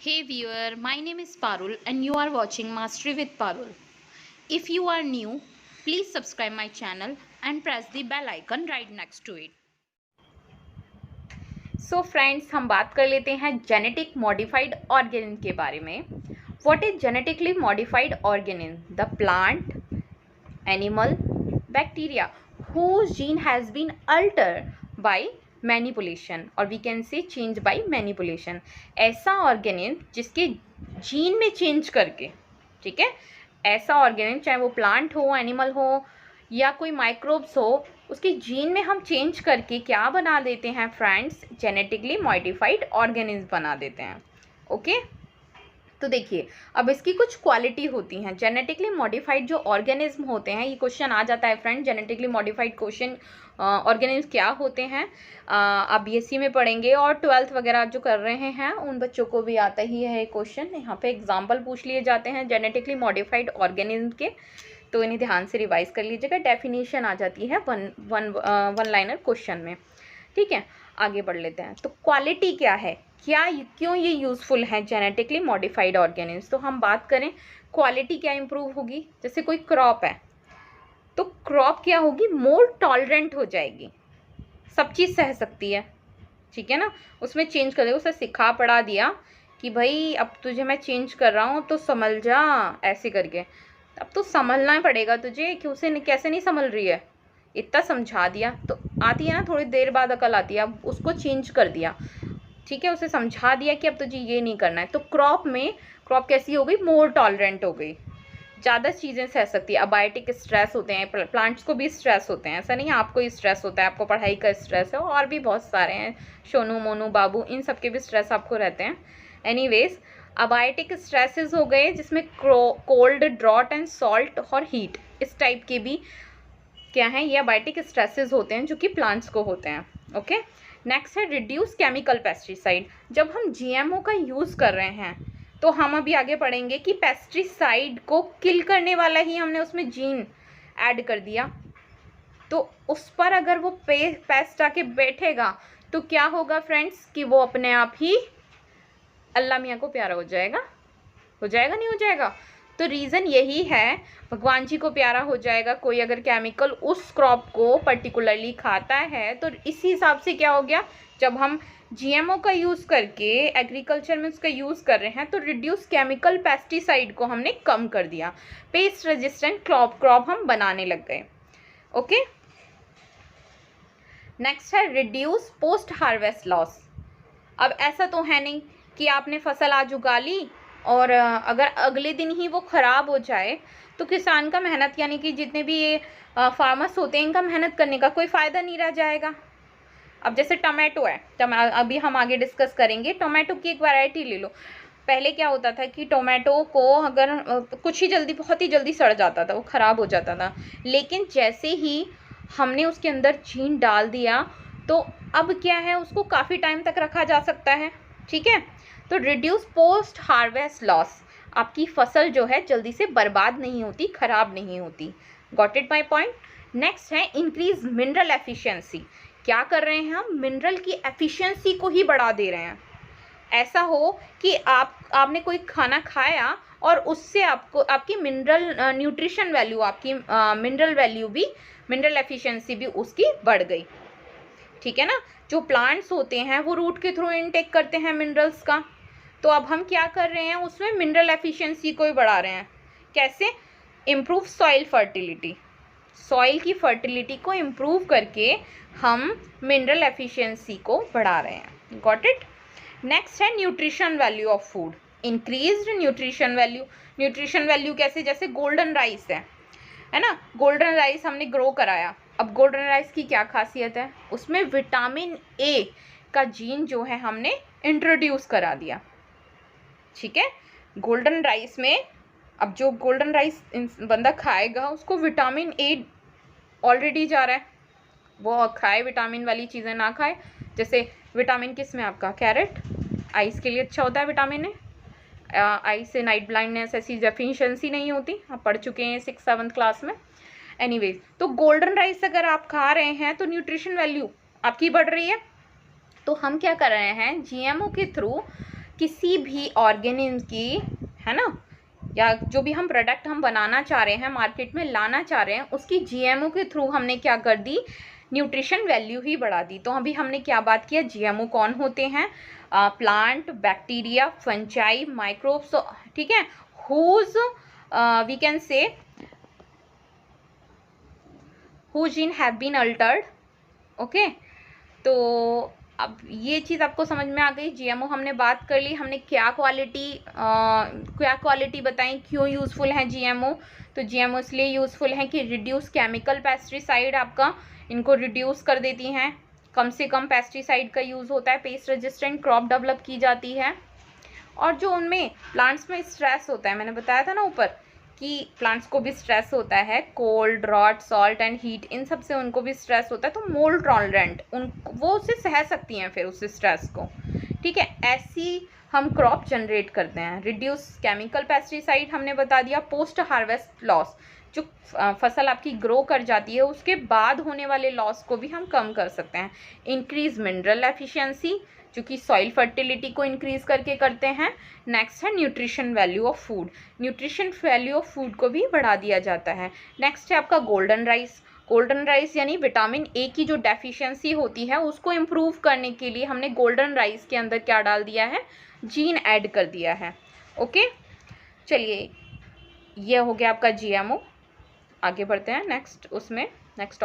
Hey viewer, my name is Parul and you are watching Mastery with Parul. If you are new, please subscribe my channel and press the bell icon right next to it. So friends, हम बात कर लेते हैं genetic modified organism के बारे में. What is genetically modified organism? The plant, animal, bacteria whose gene has been altered by manipulation और we can say change by manipulation. ऐसा ऑर्गेनिज्म जिसके जीन में चेंज करके, ठीक है, ऐसा ऑर्गेनिज्म चाहे वो प्लांट हो, एनिमल हो या कोई माइक्रोब्स हो, उसके जीन में हम चेंज करके क्या बना देते हैं फ्रेंड्स? जेनेटिकली मॉडिफाइड ऑर्गेनिज्म बना देते हैं. ओके तो देखिए, अब इसकी कुछ क्वालिटी होती हैं. जेनेटिकली मॉडिफाइड जो ऑर्गेनिज्म होते हैं, ये क्वेश्चन आ जाता है friend, genetically modified question organism क्या होते हैं. आप बीएससी में पढ़ेंगे और 12th वगैरह जो कर रहे हैं उन बच्चों को भी आता ही है क्वेश्चन. यहाँ पे एग्जाम्पल पूछ लिए जाते हैं जेनेटिकली मॉडिफाइड ऑर्गेनिज्म के, तो इन्हें ध्यान से रिवाइज कर लीजिएगा. डेफिनेशन आ जाती है वन लाइनर क्वेश्चन में. ठीक है, आगे बढ़ लेते हैं. तो क्वालिटी क्या है, क्या क्यों ये यूज़फुल है जेनेटिकली मॉडिफाइड ऑर्गेनिज्म? तो हम बात करें क्वालिटी क्या इंप्रूव होगी. जैसे कोई क्रॉप है तो क्रॉप क्या होगी? मोर टॉलरेंट हो जाएगी, सब चीज़ सह सकती है. ठीक है ना, उसमें चेंज कर दे, उसे सिखा पढ़ा दिया कि भाई अब तुझे मैं चेंज कर रहा हूँ तो समझ जा, ऐसे करके. अब तो समझना पड़ेगा तुझे कि उसे कैसे नहीं समझ रही है, इतना समझा दिया तो आती है ना, थोड़ी देर बाद अकल आती है. अब उसको चेंज कर दिया, ठीक है, उसे समझा दिया कि अब तुझे ये नहीं करना है. तो क्रॉप कैसी हो गई? मोर टॉलरेंट हो गई, ज़्यादा चीज़ें सह सकती है. अबायोटिक स्ट्रेस होते हैं, प्लांट्स को भी स्ट्रेस होते हैं, ऐसा नहीं है आपको ही स्ट्रेस होता है, आपको पढ़ाई का स्ट्रेस है और भी बहुत सारे हैं, सोनू मोनू बाबू, इन सब के भी स्ट्रेस आपको रहते हैं. एनीवेज, अबायोटिक स्ट्रेसेस हो गए जिसमें कोल्ड, ड्रॉट एंड सॉल्ट और हीट, इस टाइप के भी क्या हैं, ये अबायोटिक स्ट्रेसेस होते हैं जो कि प्लांट्स को होते हैं. ओके, नेक्स्ट है रिड्यूस केमिकल पेस्टिसाइड. जब हम जीएमओ का यूज़ कर रहे हैं तो हम अभी आगे पढ़ेंगे कि पेस्टिसाइड को किल करने वाला ही हमने उसमें जीन ऐड कर दिया, तो उस पर अगर वो पेस्ट आके बैठेगा तो क्या होगा फ्रेंड्स कि वो अपने आप ही अल्लाह मियाँ को प्यारा हो जाएगा. नहीं हो जाएगा? तो रीज़न यही है, भगवान जी को प्यारा हो जाएगा. कोई अगर केमिकल उस क्रॉप को पर्टिकुलरली खाता है तो इसी हिसाब से क्या हो गया, जब हम जीएमओ का यूज़ करके एग्रीकल्चर में उसका यूज़ कर रहे हैं तो रिड्यूस केमिकल पेस्टिसाइड को हमने कम कर दिया, पेस्ट रेजिस्टेंट क्रॉप हम बनाने लग गए. ओके, नेक्स्ट है रिड्यूस पोस्ट हार्वेस्ट लॉस. अब ऐसा तो है नहीं कि आपने फसल आज उगा ली और अगर अगले दिन ही वो ख़राब हो जाए तो किसान का मेहनत, यानी कि जितने भी ये फार्मर्स होते हैं, इनका मेहनत करने का कोई फ़ायदा नहीं रह जाएगा. अब जैसे टमाटो है, अभी हम आगे डिस्कस करेंगे. टोमेटो की एक वैरायटी ले लो. पहले क्या होता था कि टोमेटो को अगर कुछ ही जल्दी, बहुत ही जल्दी सड़ जाता था, वो ख़राब हो जाता था. लेकिन जैसे ही हमने उसके अंदर जीन डाल दिया तो अब क्या है, उसको काफ़ी टाइम तक रखा जा सकता है. ठीक है, तो रिड्यूस पोस्ट हार्वेस्ट लॉस, आपकी फसल जो है जल्दी से बर्बाद नहीं होती, ख़राब नहीं होती. Got it my point. Next है इंक्रीज मिनरल एफिशिएंसी. क्या कर रहे हैं हम? मिनरल की एफिशिएंसी को ही बढ़ा दे रहे हैं. ऐसा हो कि आपने कोई खाना खाया और उससे आपको आपकी मिनरल न्यूट्रिशन वैल्यू, आपकी मिनरल वैल्यू भी, मिनरल एफिशिएंसी भी उसकी बढ़ गई. ठीक है ना, जो प्लांट्स होते हैं वो रूट के थ्रू इनटेक करते हैं मिनरल्स का, तो अब हम क्या कर रहे हैं, उसमें मिनरल एफिशिएंसी को ही बढ़ा रहे हैं. कैसे? Improve soil fertility. सॉइल की फर्टिलिटी को इम्प्रूव करके हम मिनरल एफिशिएंसी को बढ़ा रहे हैं. Got it. नेक्स्ट है nutrition value of food. Increased nutrition value. Nutrition value कैसे? जैसे गोल्डन राइस है ना, गोल्डन राइस हमने ग्रो कराया. अब गोल्डन राइस की क्या खासियत है? उसमें विटामिन ए का जीन जो है हमने इंट्रोड्यूस करा दिया. ठीक है, गोल्डन राइस में, अब जो गोल्डन राइस बंदा खाएगा उसको विटामिन ए ऑलरेडी जा रहा है, वो खाए विटामिन वाली चीज़ें ना खाए. जैसे विटामिन किस में आपका? कैरेट, आइज़ के लिए अच्छा होता है विटामिन ए. आई से नाइट ब्लाइंडनेस, ऐसी डेफिशिएंसी नहीं होती, आप पढ़ चुके हैं 6th-7th क्लास में. एनीवेज, तो गोल्डन राइस अगर आप खा रहे हैं तो न्यूट्रिशन वैल्यू आपकी बढ़ रही है. तो हम क्या कर रहे हैं, जीएमओ के थ्रू किसी भी ऑर्गेनिज्म की, है ना, या जो भी हम प्रोडक्ट हम बनाना चाह रहे हैं, मार्केट में लाना चाह रहे हैं, उसकी जीएमओ के थ्रू हमने क्या कर दी, न्यूट्रिशन वैल्यू ही बढ़ा दी। तो अभी हमने क्या बात किया, जीएमओ कौन होते हैं, प्लांट, बैक्टीरिया, फंजाई, माइक्रोब्स, ठीक है, whose we can say who gene have been altered. Okay, तो अब ये चीज़ आपको समझ में आ गई। जीएमओ हमने बात कर ली, हमने क्या क्वालिटी बताई, क्यों यूज़फुल है जीएमओ। तो जीएमओ इसलिए यूज़फुल है कि रिड्यूस केमिकल पेस्टिसाइड, आपका इनको रिड्यूस कर देती हैं, कम से कम पेस्टिसाइड का यूज़ होता है, पेस्ट रेजिस्टेंट क्रॉप डेवलप की जाती है। और जो उनमें प्लांट्स में स्ट्रेस होता है, मैंने बताया था ना ऊपर कि प्लांट्स को भी स्ट्रेस होता है, cold, drought, salt and heat, इन सब से उनको भी स्ट्रेस होता है। तो मोल्ड टॉलरेंट, वो उसे सह सकती हैं फिर उस स्ट्रेस को, ठीक है। ऐसी हम क्रॉप जनरेट करते हैं। रिड्यूस केमिकल पेस्टिसाइड हमने बता दिया। पोस्ट हार्वेस्ट लॉस, जो फसल आपकी ग्रो कर जाती है उसके बाद होने वाले लॉस को भी हम कम कर सकते हैं। इंक्रीज मिनरल एफिशिएंसी, जो कि सॉइल फर्टिलिटी को इंक्रीज करके करते हैं। नेक्स्ट है nutrition value of food, nutrition value of food को भी बढ़ा दिया जाता है। नेक्स्ट है आपका गोल्डन राइस। गोल्डन राइस यानी विटामिन ए की जो डेफिशिएंसी होती है उसको इम्प्रूव करने के लिए हमने गोल्डन राइस के अंदर क्या डाल दिया है, जीन ऐड कर दिया है। ओके, चलिए ये हो गया आपका जीएमओ। आगे बढ़ते हैं नेक्स्ट, उसमें नेक्स्ट